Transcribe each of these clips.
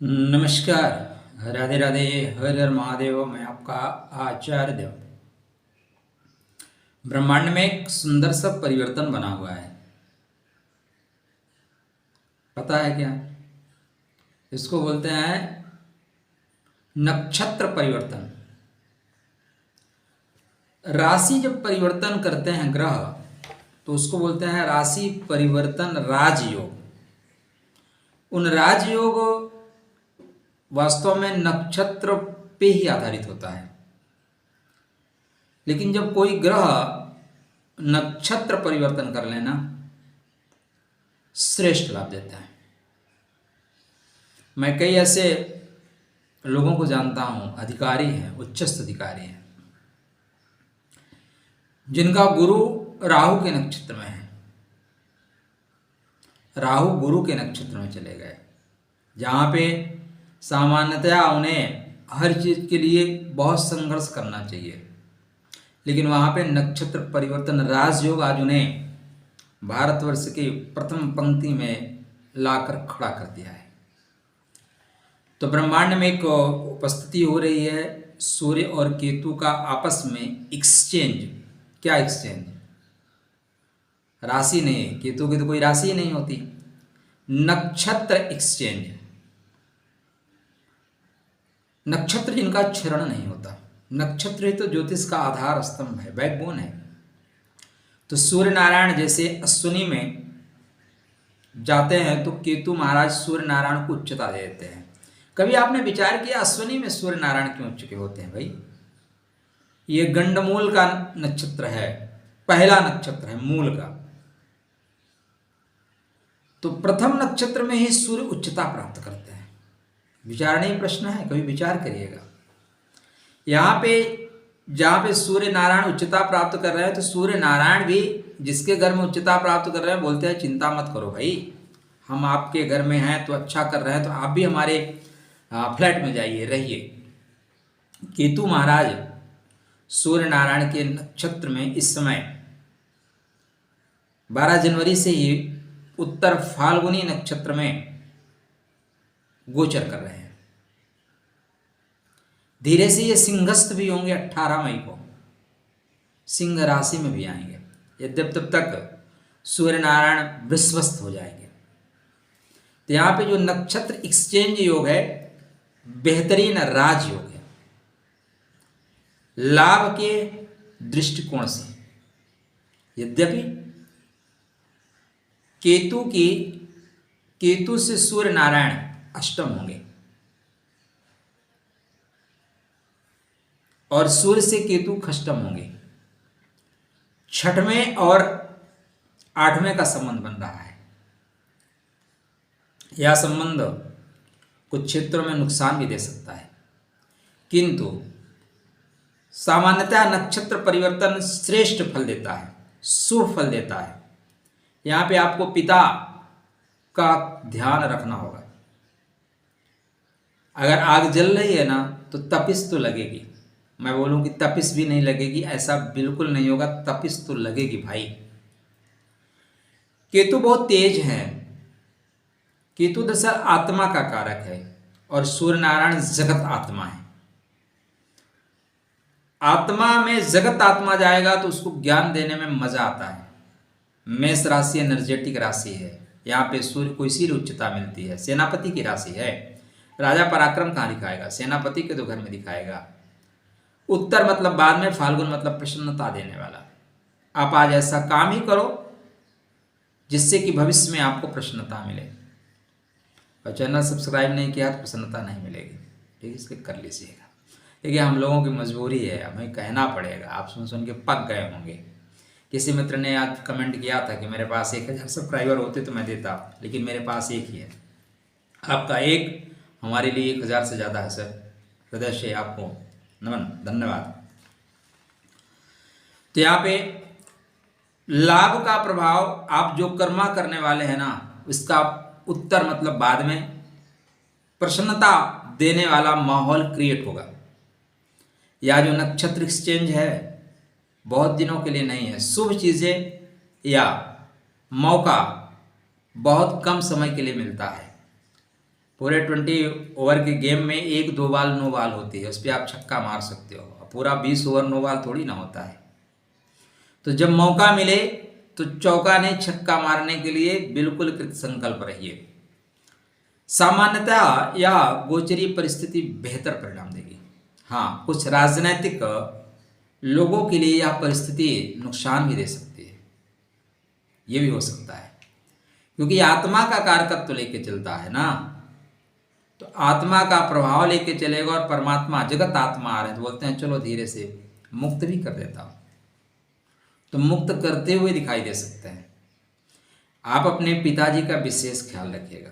नमस्कार। राधे राधे। हर हर महादेव। मैं आपका आचार्य देव। ब्रह्मांड में एक सुंदर सा परिवर्तन बना हुआ है, पता है क्या? इसको बोलते हैं नक्षत्र परिवर्तन। राशि जब परिवर्तन करते हैं ग्रह, तो उसको बोलते हैं राशि परिवर्तन राजयोग। उन राजयोग वास्तव में नक्षत्र पे ही आधारित होता है, लेकिन जब कोई ग्रह नक्षत्र परिवर्तन कर लेना, श्रेष्ठ लाभ देता है। मैं कई ऐसे लोगों को जानता हूं, अधिकारी हैं, उच्चस्थ अधिकारी हैं, जिनका गुरु राहु के नक्षत्र में है। राहु गुरु के नक्षत्र में चले गए, जहां पे सामान्यतया उन्हें हर चीज के लिए बहुत संघर्ष करना चाहिए, लेकिन वहां पे नक्षत्र परिवर्तन राजयोग आज उन्हें भारतवर्ष की प्रथम पंक्ति में लाकर खड़ा कर दिया है। तो ब्रह्मांड में एक उपस्थिति हो रही है सूर्य और केतु का आपस में एक्सचेंज। क्या एक्सचेंज? राशि नहीं, केतु की तो कोई राशि ही नहीं होती। नक्षत्र एक्सचेंज। नक्षत्र जिनका क्षरण नहीं होता। नक्षत्र ही तो ज्योतिष का आधार स्तंभ है, बैकबोन है। तो सूर्य नारायण जैसे अश्विनी में जाते हैं तो केतु महाराज सूर्य नारायण को उच्चता दे देते हैं। कभी आपने विचार किया अश्विनी में सूर्य नारायण क्यों उच्च के होते हैं? भाई, ये गंडमूल का नक्षत्र है, पहला नक्षत्र है मूल का। तो प्रथम नक्षत्र में ही सूर्य उच्चता प्राप्त करते हैं। विचारणीय प्रश्न है, कभी विचार करिएगा। यहाँ पे जहाँ पे सूर्य नारायण उच्चता प्राप्त कर रहे हैं, तो सूर्य नारायण भी जिसके घर में उच्चता प्राप्त कर रहे हैं बोलते हैं चिंता मत करो भाई, हम आपके घर में हैं तो अच्छा कर रहे हैं, तो आप भी हमारे फ्लैट में जाइए, रहिए। केतु महाराज सूर्य नारायण के नक्षत्र में इस समय 12 जनवरी से ही उत्तर फाल्गुनी नक्षत्र में गोचर कर रहे हैं। धीरे से ये सिंहस्थ भी होंगे। 18 मई को सिंह राशि में भी आएंगे, यद्यप तब तक सूर्य नारायण वृषभस्थ हो जाएंगे। तो यहाँ पे जो नक्षत्र एक्सचेंज योग है, बेहतरीन राजयोग है लाभ के दृष्टिकोण से। यद्यपि केतु से सूर्य नारायण अष्टम होंगे और सूर्य से केतु खष्टम होंगे। छठवें और आठवें का संबंध बन रहा है। यह संबंध कुछ क्षेत्रों में नुकसान भी दे सकता है, किंतु सामान्यतः नक्षत्र परिवर्तन श्रेष्ठ फल देता है, शुभ फल देता है। यहाँ पे आपको पिता का ध्यान रखना होगा। अगर आग जल रही है ना, तो तपिश तो लगेगी। मैं बोलूं कि तपिश भी नहीं लगेगी, ऐसा बिल्कुल नहीं होगा, तपिश तो लगेगी भाई। केतु बहुत तेज है। केतु दरअसल आत्मा का कारक है और सूर्य नारायण जगत आत्मा है। आत्मा में जगत आत्मा जाएगा तो उसको ज्ञान देने में मजा आता है। मेष राशि एनर्जेटिक राशि है, यहाँ पे सूर्य को इसीलिए उच्चता मिलती है। सेनापति की राशि है। राजा पराक्रम कहाँ दिखाएगा? सेनापति के तो घर में दिखाएगा। उत्तर मतलब बाद में, फाल्गुन मतलब प्रसन्नता देने वाला। आप आज ऐसा काम ही करो जिससे कि भविष्य में आपको प्रसन्नता मिले। और चैनल सब्सक्राइब नहीं किया तो प्रसन्नता नहीं मिलेगी, ठीक है? इसलिए कर लीजिएगा। देखिए, हम लोगों की मजबूरी है, हमें कहना पड़ेगा। आप सुन सुन के पक गए होंगे। किसी मित्र ने आज कमेंट किया था कि मेरे पास 1000 सब्सक्राइबर होते तो मैं देता, लेकिन मेरे पास एक ही है। आपका एक हमारे लिए 1000 से ज़्यादा है सर। हृदय से आपको नमन, धन्यवाद। तो यहाँ पे लाभ का प्रभाव, आप जो कर्मा करने वाले हैं ना, उसका उत्तर मतलब बाद में प्रसन्नता देने वाला माहौल क्रिएट होगा। या जो नक्षत्र एक्सचेंज है बहुत दिनों के लिए नहीं है। शुभ चीजें या मौका बहुत कम समय के लिए मिलता है। पूरे 20 ओवर के गेम में 1-2 बॉल नो बॉल होती है, उस पर आप छक्का मार सकते हो। पूरा 20 ओवर नो बॉल थोड़ी ना होता है। तो जब मौका मिले तो चौका नहीं छक्का मारने के लिए बिल्कुल कृत संकल्प रहिए। सामान्यतः या गोचरी परिस्थिति बेहतर परिणाम देगी। हाँ, कुछ राजनीतिक लोगों के लिए यह परिस्थिति नुकसान भी दे सकती है, ये भी हो सकता है, क्योंकि आत्मा का कारकत्व तो लेके चलता है ना, तो आत्मा का प्रभाव लेके चलेगा। और परमात्मा जगत आत्मा आ रहे हैं तो बोलते हैं चलो धीरे से मुक्त भी कर देता हूं, तो मुक्त करते हुए दिखाई दे सकते हैं। आप अपने पिताजी का विशेष ख्याल रखिएगा।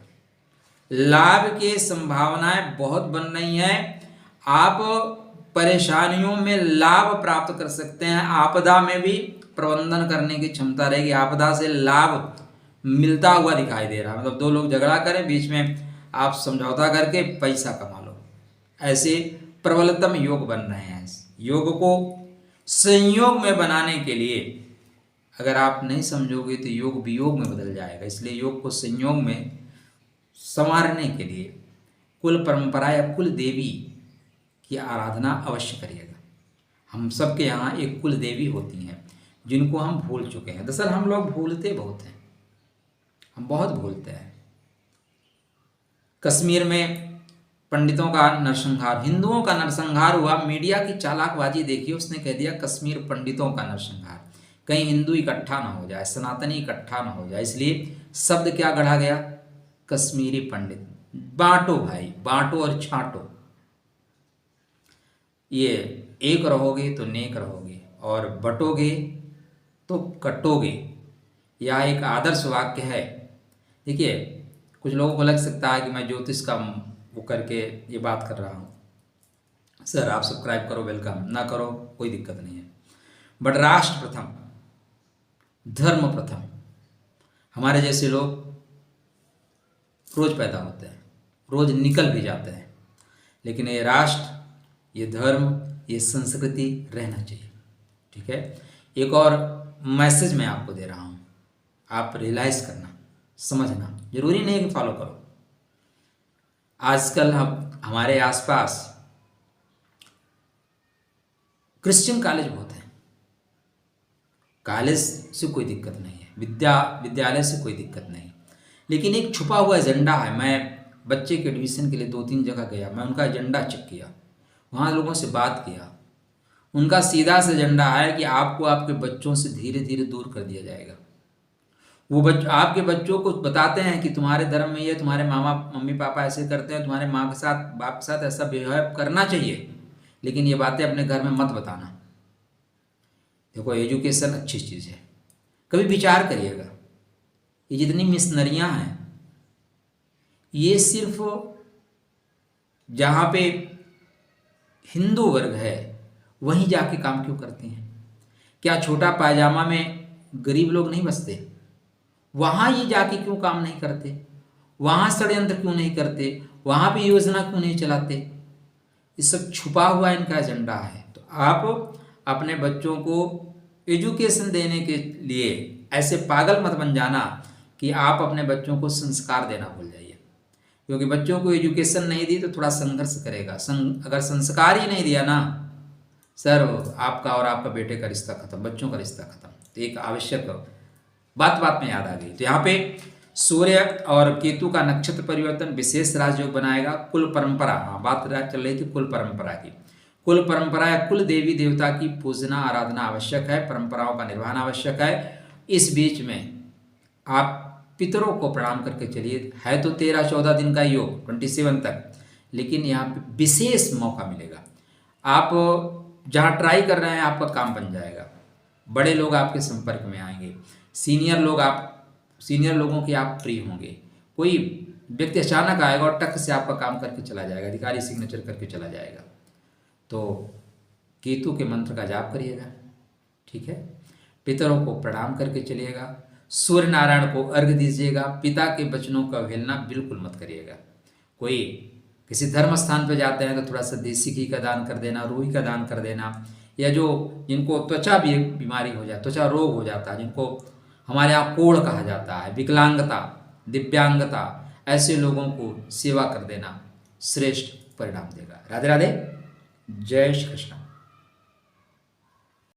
लाभ की संभावनाएं बहुत बन रही हैं। आप परेशानियों में लाभ प्राप्त कर सकते हैं, आपदा में भी प्रबंधन करने की क्षमता रहेगी। आपदा से लाभ मिलता हुआ दिखाई दे रहा है, मतलब 2 लोग झगड़ा करें, बीच में आप समझौता करके पैसा कमा लो, ऐसे प्रबलतम योग बन रहे हैं। योग को संयोग में बनाने के लिए अगर आप नहीं समझोगे तो योग वियोग में बदल जाएगा। इसलिए योग को संयोग में संवारने के लिए कुल परंपरा या कुल देवी की आराधना अवश्य करिएगा। हम सबके यहाँ एक कुल देवी होती हैं जिनको हम भूल चुके हैं। दरअसल हम लोग भूलते बहुत हैं, हम बहुत भूलते हैं। कश्मीर में पंडितों का नरसंहार, हिंदुओं का नरसंहार हुआ। मीडिया की चालाकबाजी देखिए, उसने कह दिया कश्मीर पंडितों का नरसंहार, कहीं हिंदू इकट्ठा ना हो जाए, सनातनी इकट्ठा ना हो जाए, इसलिए शब्द क्या गढ़ा गया, कश्मीरी पंडित। बांटो भाई, बांटो और छांटो। ये एक रहोगे तो नेक रहोगे और बटोगे तो कटोगे, यह एक आदर्श वाक्य है। देखिए, कुछ लोगों को लग सकता है कि मैं ज्योतिष का वो करके ये बात कर रहा हूँ। सर आप सब्सक्राइब करो, वेलकम, ना करो कोई दिक्कत नहीं है, बट राष्ट्र प्रथम, धर्म प्रथम। हमारे जैसे लोग रोज पैदा होते हैं, रोज निकल भी जाते हैं, लेकिन ये राष्ट्र, ये धर्म, ये संस्कृति रहना चाहिए। ठीक है, एक और मैसेज मैं आपको दे रहा हूँ, आप रियलाइज करना, समझना, जरूरी नहीं कि फॉलो करो। आजकल हम हमारे आसपास क्रिश्चियन कॉलेज बहुत हैं। कॉलेज से कोई दिक्कत नहीं है, विद्यालय से कोई दिक्कत नहीं, लेकिन एक छुपा हुआ एजेंडा है। मैं बच्चे के एडमिशन के लिए 2-3 जगह गया, मैं उनका एजेंडा चेक किया, वहाँ लोगों से बात किया। उनका सीधा सा एजेंडा है कि आपको आपके बच्चों से धीरे धीरे दूर कर दिया जाएगा। वो आपके बच्चों को बताते हैं कि तुम्हारे धर्म में ये, तुम्हारे मामा मम्मी पापा ऐसे करते हैं, तुम्हारे माँ के साथ बाप के साथ ऐसा बिहेव करना चाहिए, लेकिन ये बातें अपने घर में मत बताना। देखो, एजुकेशन अच्छी चीज़ है, कभी विचार करिएगा, ये जितनी मिशनरियाँ हैं ये सिर्फ जहाँ पे हिंदू वर्ग है वहीं जाके काम क्यों करते हैं? क्या छोटा पायजामा में गरीब लोग नहीं बसते? वहाँ ये जाके क्यों काम नहीं करते? वहाँ षड्यंत्र क्यों नहीं करते? वहाँ भी योजना क्यों नहीं चलाते? ये सब छुपा हुआ इनका एजेंडा है। तो आप अपने बच्चों को एजुकेशन देने के लिए ऐसे पागल मत बन जाना कि आप अपने बच्चों को संस्कार देना भूल जाइए, क्योंकि बच्चों को एजुकेशन नहीं दी तो थोड़ा संघर्ष करेगा। अगर संस्कार ही नहीं दिया ना सर, आपका और आपका बेटे का रिश्ता खत्म, बच्चों का रिश्ता खत्म। तो एक आवश्यक बात में याद आ गई। तो यहाँ पे सूर्य और केतु का नक्षत्र परिवर्तन विशेष राजयोग बनाएगा। कुल परंपरा, हाँ बात चल रही थी कुल परंपरा की। कुल परंपरा या कुल देवी देवता की पूजना आराधना आवश्यक है, परंपराओं का निर्वहन आवश्यक है। इस बीच में आप पितरों को प्रणाम करके चलिए। है तो 13-14 दिन का योग 27 तक, लेकिन यहाँ पे विशेष मौका मिलेगा। आप जहाँ ट्राई कर रहे हैं आपका काम बन जाएगा, बड़े लोग आपके संपर्क में आएंगे, सीनियर लोगों के आप फ्री होंगे। कोई व्यक्ति अचानक आएगा और टक से आपका काम करके चला जाएगा, अधिकारी सिग्नेचर करके चला जाएगा। तो केतु के मंत्र का जाप करिएगा, ठीक है। पितरों को प्रणाम करके चलिएगा, सूर्य नारायण को अर्घ्य दीजिएगा, पिता के वचनों का अवहेलना बिल्कुल मत करिएगा। कोई किसी धर्म स्थान पर जाते हैं तो थोड़ा सा देसी घी का दान कर देना, रूई का दान कर देना, या जिनको त्वचा भी बीमारी हो जाए, त्वचा रोग हो जाता है, जिनको हमारे यहाँ कोढ़ कहा जाता है, विकलांगता, दिव्यांगता, ऐसे लोगों को सेवा कर देना श्रेष्ठ परिणाम देगा। राधे राधे, जय श्री कृष्ण।